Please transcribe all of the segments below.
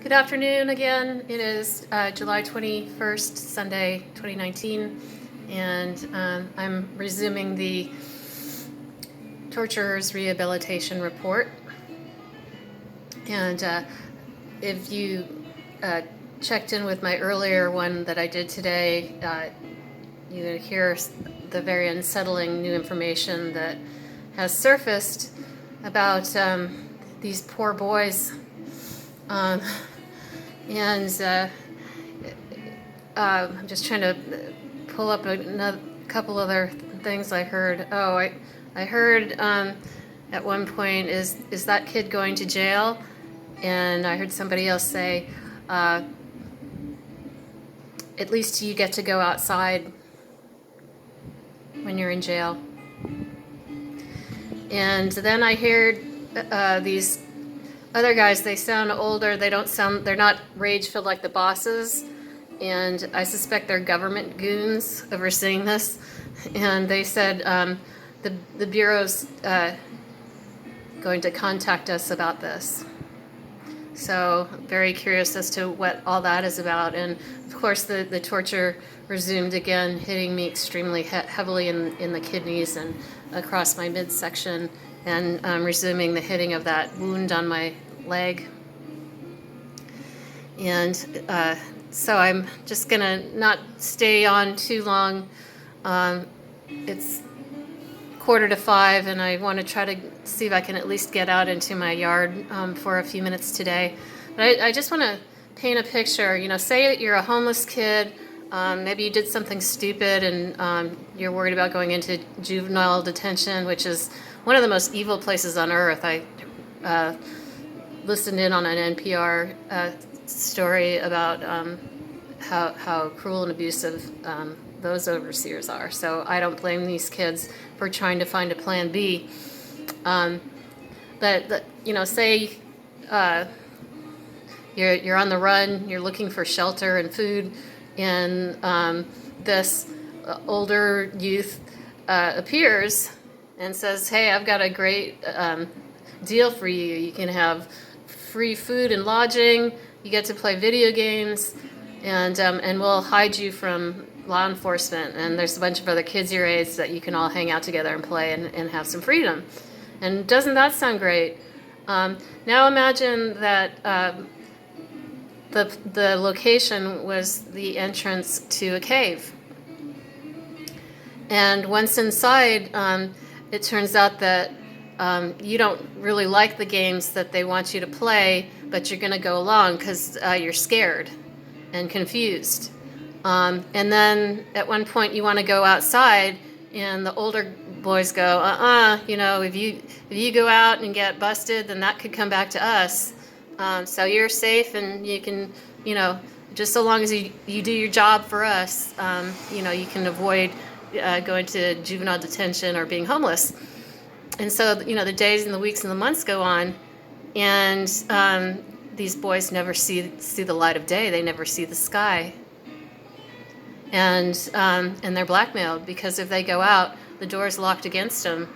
Good afternoon again. It is July 21st, Sunday, 2019, and I'm resuming the Torturers Rehabilitation Report. And if you checked in with my earlier one that I did today, you hear the very unsettling new information that has surfaced about these poor boys. I'm just trying to pull up a couple other things I heard. I heard at one point, is that kid going to jail? And I heard somebody else say, at least you get to go outside when you're in jail. And then I heard these other guys, they sound older, they're not rage-filled like the bosses, and I suspect they're government goons overseeing this. And they said the Bureau's going to contact us about this. So very curious as to what all that is about. And of course the torture resumed again, hitting me extremely heavily in the kidneys and across my midsection, and resuming the hitting of that wound on my leg. And so I'm just gonna not stay on too long. It's 4:45, and I want to try to see if I can at least get out into my yard for a few minutes today. But I just want to paint a picture. You know, say that you're a homeless kid. Maybe you did something stupid, and you're worried about going into juvenile detention, which is one of the most evil places on earth. I listened in on an NPR story about how cruel and abusive those overseers are. So I don't blame these kids for trying to find a plan B. But you know, say you're on the run, you're looking for shelter and food, and this older youth appears and says, "Hey, I've got a great deal for you. You can have free food and lodging. You get to play video games, and we'll hide you from law enforcement. And there's a bunch of other kids your age that you can all hang out together and play and have some freedom." And doesn't that sound great? Now imagine that the location was the entrance to a cave. And once inside, it turns out that you don't really like the games that they want you to play, but you're going to go along because you're scared and confused. And then at one point you want to go outside, and the older boys go, you know, if you go out and get busted, then that could come back to us. So you're safe, and you can, you know, just so long as you do your job for us, you know, you can avoid going to juvenile detention or being homeless. And so, you know, the days and the weeks and the months go on, and these boys never see the light of day. They never see the sky. And they're blackmailed, because if they go out, the door is locked against them.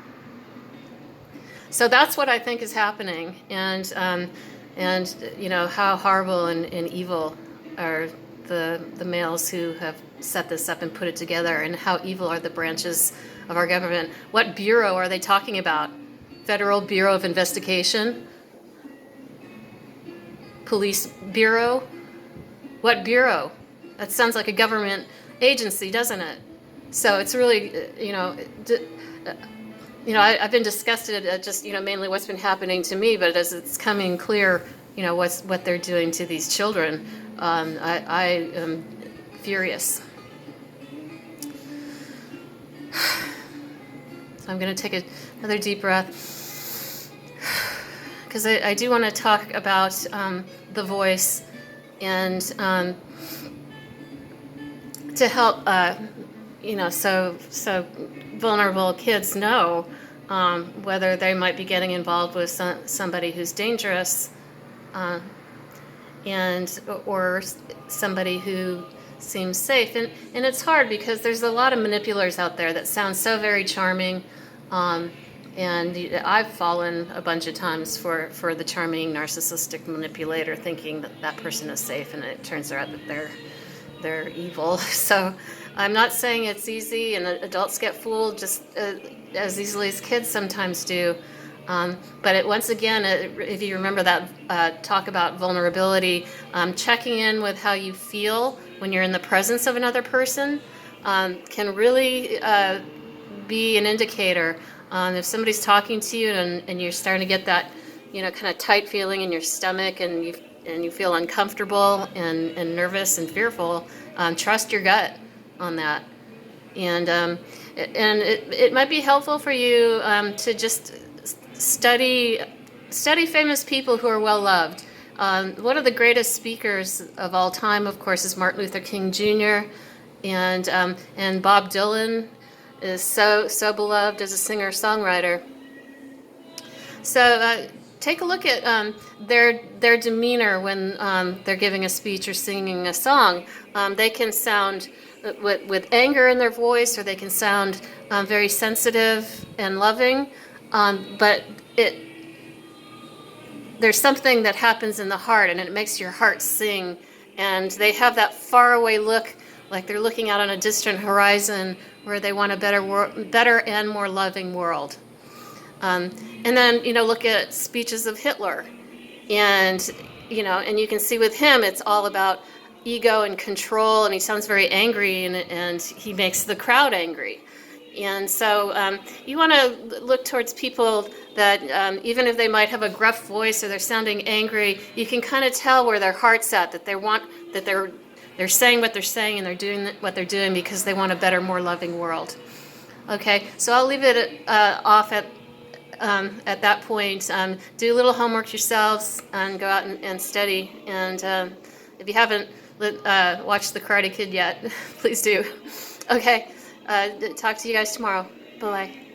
So that's what I think is happening. And you know, how horrible and evil are the males who have set this up and put it together, and how evil are the branches of our government. What bureau are they talking about? Federal Bureau of Investigation? Police Bureau? What bureau? That sounds like a government agency, doesn't it? So it's really, you know, I've been disgusted at just, you know, mainly what's been happening to me, but as it's coming clear, you know, what they're doing to these children, I am furious. So I'm going to take another deep breath, because I do want to talk about the voice, and to help, you know, so vulnerable kids know whether they might be getting involved with somebody who's dangerous, or somebody who seems safe. And it's hard, because there's a lot of manipulators out there that sound so very charming, And I've fallen a bunch of times for the charming narcissistic manipulator, thinking that that person is safe, and it turns out that they're evil. So I'm not saying it's easy, and adults get fooled just as easily as kids sometimes do. But once again, if you remember that talk about vulnerability, checking in with how you feel when you're in the presence of another person can really be an indicator. If somebody's talking to you and you're starting to get that, kind of tight feeling in your stomach, and you feel uncomfortable and nervous and fearful, trust your gut on that. And it might be helpful for you to just study famous people who are well loved. One of the greatest speakers of all time, of course, is Martin Luther King Jr. And Bob Dylan is so beloved as a singer-songwriter. So take a look at their demeanor when they're giving a speech or singing a song. They can sound with anger in their voice, or they can sound very sensitive and loving. But there's something that happens in the heart, and it makes your heart sing. And they have that faraway look, like they're looking out on a distant horizon, where they want a better and more loving world. And then look at speeches of Hitler, and you can see with him it's all about ego and control, and he sounds very angry, and he makes the crowd angry. And so you want to look towards people that even if they might have a gruff voice or they're sounding angry, you can kind of tell where their heart's at, that they're saying what they're saying, and they're doing what they're doing because they want a better, more loving world. Okay, so I'll leave it off at that point. Do a little homework yourselves and go out and study. And if you haven't watched The Karate Kid yet, please do. Okay, talk to you guys tomorrow. Bye-bye.